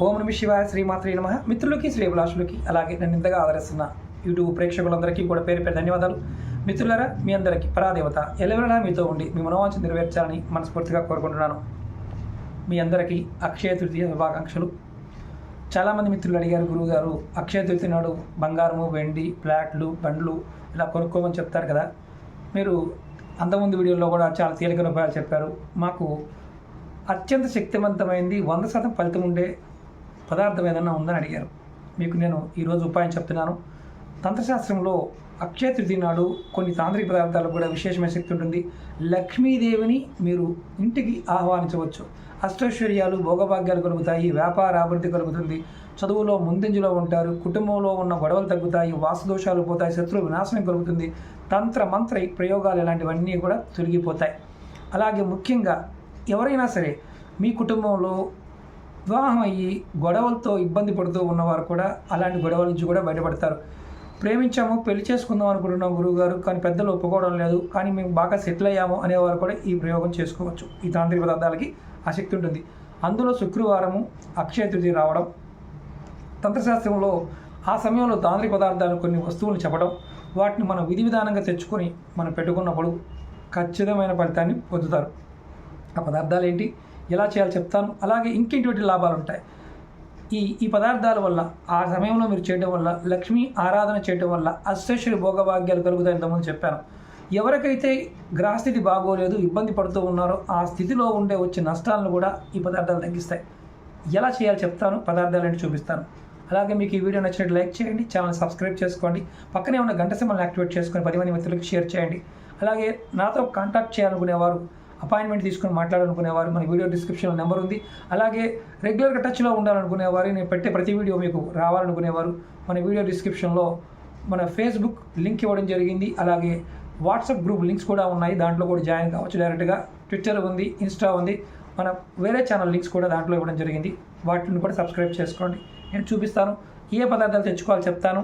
ఓం నమ శివాయ, శ్రీమాత్రే నమ. మిత్రులకి, శ్రీభిలాషులకి, అలాగే నన్ను ఇంతగా ఆదరిస్తున్న యూట్యూబ్ ప్రేక్షకులందరికీ కూడా పేరు పేరు ధన్యవాదాలు. మిత్రులారా, మీ అందరికీ పరాదేవత ఎలవెలా మీతో ఉండి మీ మనోవాంఛ నెరవేర్చాలని మనస్ఫూర్తిగా కోరుకుంటున్నాను. మీ అందరికీ అక్షయ తృతీయ శుభాకాంక్షలు. చాలామంది మిత్రులు అడిగారు, గురువుగారు అక్షయ తృతీయ నాడు బంగారము, వెండి, ఫ్లాట్లు, బండ్లు ఇలా కొనుక్కోమని చెప్తారు కదా. మీరు అంతకుముందు వీడియోలో కూడా చాలా తేలికైన ఉపాయాలు చెప్పారు. మాకు అత్యంత శక్తివంతమైంది 100% ఫలితం ఉండే పదార్థం ఏదైనా ఉందని అడిగారు. మీకు నేను ఈరోజు ఉపాయం చెప్తున్నాను. తంత్రశాస్త్రంలో అక్షయ తృతీయ నాడు కొన్ని తాంత్రిక పదార్థాలకు కూడా విశేషమైన శక్తి ఉంటుంది. లక్ష్మీదేవిని మీరు ఇంటికి ఆహ్వానించవచ్చు. అష్టైశ్వర్యాలు, భోగభాగ్యాలు కలుగుతాయి, వ్యాపార అభివృద్ధి కలుగుతుంది, చదువులో ముందంజలో ఉంటారు, కుటుంబంలో ఉన్న గొడవలు తగ్గుతాయి, వాస్తుదోషాలు పోతాయి, శత్రు వినాశనం కలుగుతుంది, తంత్ర మంత్ర ప్రయోగాలు ఇలాంటివన్నీ కూడా తొలగిపోతాయి. అలాగే ముఖ్యంగా ఎవరైనా సరే మీ కుటుంబంలో వివాహం అయ్యి గొడవలతో ఇబ్బంది పడుతూ ఉన్నవారు కూడా అలాంటి గొడవల నుంచి కూడా బయటపడతారు. ప్రేమించాము, పెళ్లి చేసుకుందాం అనుకుంటున్నాం గురువుగారు, కానీ పెద్దలు ఒప్పుకోవడం లేదు, కానీ మేము బాగా సెటిల్ అయ్యాము అనేవారు కూడా ఈ ప్రయోగం చేసుకోవచ్చు. ఈ తాంత్రిక పదార్థాలకి ఆసక్తి ఉంటుంది. అందులో శుక్రవారము అక్షయ తృతీయ రావడం, తంత్రశాస్త్రంలో ఆ సమయంలో తాంత్రిక పదార్థాలు కొన్ని వస్తువులు చెప్పడం, వాటిని మనం విధి విధానంగా తెచ్చుకొని మనం పెట్టుకున్నప్పుడు ఖచ్చితమైన ఫలితాన్ని పొందుతారు. ఆ పదార్థాలు ఏంటి, ఎలా చేయాలో చెప్తాను. అలాగే ఇంకేంటి లాభాలు ఉంటాయి ఈ పదార్థాల వల్ల. ఆ సమయంలో మీరు చేయడం వల్ల, లక్ష్మీ ఆరాధన చేయడం వల్ల అష్టైశ్వర్య భోగభాగ్యాలు కలుగుతాయి. ఇంతకుముందు చెప్పాను. ఎవరికైతే గ్రహస్థితి బాగోలేదు, ఇబ్బంది పడుతూ ఉన్నారో ఆ స్థితిలో ఉండే వచ్చే నష్టాలను కూడా ఈ పదార్థాలు తగ్గిస్తాయి. ఎలా చేయాలో చెప్తాను, పదార్థాలు ఏంటి చూపిస్తాను. అలాగే మీకు ఈ వీడియో నచ్చినట్టు లైక్ చేయండి, ఛానల్ సబ్స్క్రైబ్ చేసుకోండి, పక్కనే ఉన్న గంట సింబల్ని యాక్టివేట్ చేసుకొని 10 మంది మిత్రులకు షేర్ చేయండి. అలాగే నాతో కాంటాక్ట్ చేయాలనుకునేవారు, అపాయింట్మెంట్ తీసుకొని మాట్లాడాలనుకునేవారు, మన వీడియో డిస్క్రిప్షన్లో నెంబర్ ఉంది. అలాగే రెగ్యులర్గా టచ్లో ఉండాలనుకునేవారు, నేను పెట్టే ప్రతి వీడియో మీకు రావాలనుకునేవారు, మన వీడియో డిస్క్రిప్షన్లో మన ఫేస్బుక్ లింక్ ఇవ్వడం జరిగింది. అలాగే వాట్సాప్ గ్రూప్ లింక్స్ కూడా ఉన్నాయి, దాంట్లో కూడా జాయిన్ కావచ్చు డైరెక్ట్గా. ట్విట్టర్ ఉంది, ఇన్స్టా ఉంది, మన వేరే ఛానల్ లింక్స్ కూడా దాంట్లో ఇవ్వడం జరిగింది. వాటిని కూడా సబ్స్క్రైబ్ చేసుకోండి. నేను చూపిస్తాను, ఏ పదార్థాలు తెచ్చుకోవాలో చెప్తాను.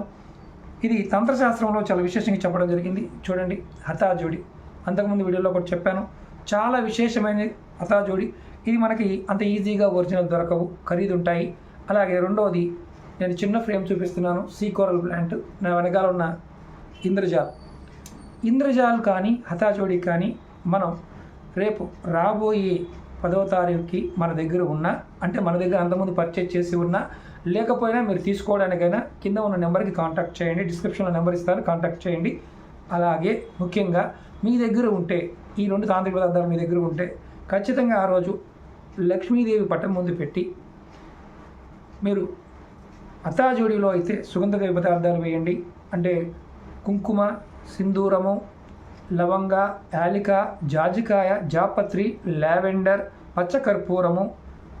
ఇది తంత్రశాస్త్రంలో చాలా విశేషంగా చెప్పడం జరిగింది. చూడండి, హతాజోడి అంతకుముందు వీడియోలో కూడా చెప్పాను. చాలా విశేషమైన హతాజోడి. ఇది మనకి అంత ఈజీగా ఒరిజినల్ దొరకవు, ఖరీదు ఉంటాయి. అలాగే రెండవది, నేను చిన్న ఫ్రేమ్ చూపిస్తున్నాను, సీకోరల్ ప్లాంట్. నా వెనకాల ఉన్న ఇంద్రజాల్ కానీ హతాజోడి కానీ మనం రేపు రాబోయే 10వ తారీఖుకి మన దగ్గర ఉన్న, అంటే మన దగ్గర అంతకుముందు పర్చేజ్ చేసి ఉన్నా లేకపోయినా మీరు తీసుకోవడానికైనా కింద ఉన్న నెంబర్కి కాంటాక్ట్ చేయండి. డిస్క్రిప్షన్లో నెంబర్ ఇస్తాను, కాంటాక్ట్ చేయండి. అలాగే ముఖ్యంగా మీ దగ్గర ఉంటే, ఈ 2 తాంత్రిక పదార్థాలు మీ దగ్గర ఉంటే ఖచ్చితంగా ఆ రోజు లక్ష్మీదేవి పట్టం ముందు పెట్టి, మీరు హతాజోడిలో అయితే సుగంధ పదార్థాలు వేయండి. అంటే కుంకుమ, సింధూరము, లవంగ, యాలిక, జాజికాయ, జాపత్రి, లావెండర్, పచ్చకర్పూరము,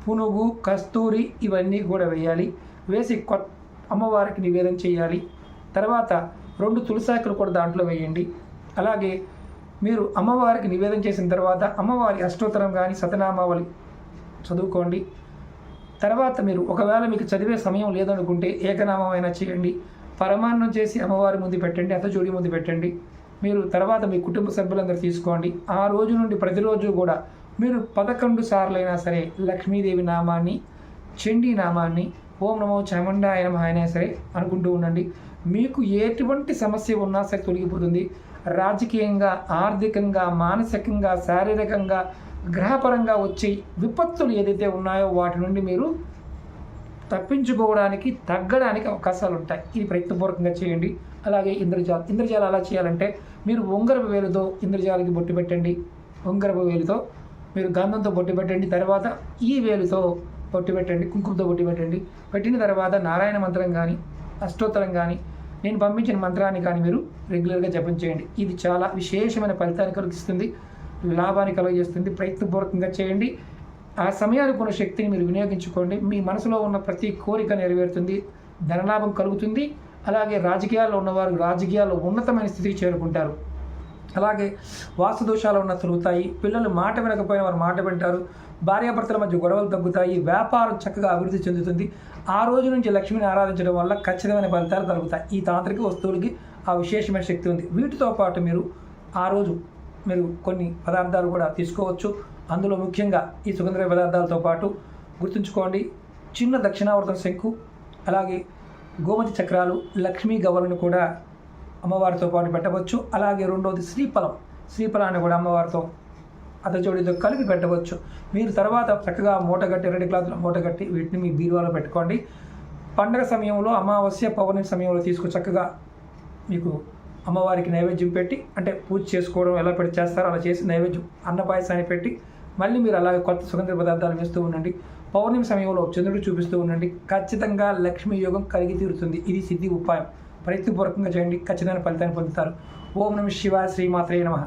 పునుగు, కస్తూరి ఇవన్నీ కూడా వేయాలి. వేసి అమ్మవారికి నివేదన చేయాలి. తర్వాత 2 తులసాకులు కూడా దాంట్లో వేయండి. అలాగే మీరు అమ్మవారికి నివేదన చేసిన తర్వాత అమ్మవారి అష్టోత్తరం కానీ సతనామావళి చదువుకోండి. తర్వాత మీరు ఒకవేళ మీకు చదివే సమయం లేదనుకుంటే ఏకనామైనా చేయండి. పరమాన్నం చేసి అమ్మవారి ముందు పెట్టండి, హతజోడి ముందు పెట్టండి. మీరు తర్వాత మీ కుటుంబ సభ్యులందరూ తీసుకోండి. ఆ రోజు నుండి ప్రతిరోజు కూడా మీరు 11 సార్లైనా సరే లక్ష్మీదేవి నామాన్ని, చండీ నామాన్ని, ఓం నమో చాముండాయ నమః అయినా సరే అనుకుంటూ ఉండండి. మీకు ఎటువంటి సమస్య ఉన్నా సరే తొలగిపోతుంది. రాజకీయంగా, ఆర్థికంగా, మానసికంగా, శారీరకంగా, గ్రహపరంగా వచ్చే విపత్తులు ఏదైతే ఉన్నాయో వాటి నుండి మీరు తప్పించుకోవడానికి, తగ్గడానికి అవకాశాలు ఉంటాయి. ఇది ప్రయత్నపూర్వకంగా చేయండి. అలాగే ఇంద్రజాలు ఎలా చేయాలంటే, మీరు ఉంగరపు వేలుతో ఇంద్రజాలకి బొట్టు పెట్టండి. ఉంగరపు వేలుతో మీరు గంధంతో బొట్టు పెట్టండి. తర్వాత ఈ వేలుతో బొట్టు పెట్టండి, కుంకుమతో బొట్టు పెట్టండి. పెట్టిన తర్వాత నారాయణ మంత్రం కానీ, అష్టోత్తరం కానీ, నేను పంపించిన మంత్రాన్ని కానీ మీరు రెగ్యులర్గా జపం చేయండి. ఇది చాలా విశేషమైన ఫలితాన్ని కలిగిస్తుంది, లాభాన్ని కలుగజేస్తుంది. ప్రయత్నపూర్వకంగా చేయండి. ఆ సమయానికి ఉన్న శక్తిని మీరు వినియోగించుకోండి. మీ మనసులో ఉన్న ప్రతి కోరిక నెరవేరుతుంది, ధనలాభం కలుగుతుంది. అలాగే రాజకీయాల్లో ఉన్నవారు రాజకీయాల్లో ఉన్నతమైన స్థితికి చేరుకుంటారు. అలాగే వాస్తు దోషాలు ఉన్న తొలుగుతాయి. పిల్లలు మాట వినకపోయిన వారు మాట వింటారు. భార్యాభర్తల మధ్య గొడవలు తగ్గుతాయి. వ్యాపారం చక్కగా అభివృద్ధి చెందుతుంది. ఆ రోజు నుంచి లక్ష్మిని ఆరాధించడం వల్ల ఖచ్చితమైన ఫలితాలు కలుగుతాయి. ఈ తాంత్రిక వస్తువులకి ఆ విశేషమైన శక్తి ఉంది. వీటితో పాటు మీరు ఆ రోజు కొన్ని పదార్థాలు కూడా తీసుకోవచ్చు. అందులో ముఖ్యంగా ఈ సుగంధ పదార్థాలతో పాటు గుర్తుంచుకోండి, చిన్న దక్షిణావర్తం శంకు, అలాగే గోమతి చక్రాలు, లక్ష్మీ గవ్వలను కూడా అమ్మవారితో పాటు పెట్టవచ్చు. అలాగే రెండవది శ్రీఫలాన్ని కూడా అమ్మవారితో అతచోడితో కలిపి పెట్టవచ్చు. మీరు తర్వాత చక్కగా మూటగట్టి, రెడ్ క్లాత్లో మూటగట్టి వీటిని మీ బీరువాలో పెట్టుకోండి. పండగ సమయంలో, అమావాస్య పౌర్ణమి సమయంలో చక్కగా మీకు అమ్మవారికి నైవేద్యం పెట్టి, అంటే పూజ చేసుకోవడం ఎలా పెట్టి చేస్తారో అలా చేసి నైవేద్యం అన్న పాయసాన్ని పెట్టి మళ్ళీ మీరు అలాగే కొత్త సుగంధ పదార్థాలు వేస్తూ ఉండండి. పౌర్ణమి సమయంలో చంద్రుడు చూపిస్తూ ఉండండి. ఖచ్చితంగా లక్ష్మీ యోగం కలిగి తీరుతుంది. ఇది సిద్ధి ఉపాయం. ప్రయత్నపూర్వకంగా చేయండి, ఖచ్చితమైన ఫలితాన్ని పొందుతారు. ఓం నమః శివాయ. శ్రీమాత్రే నమః.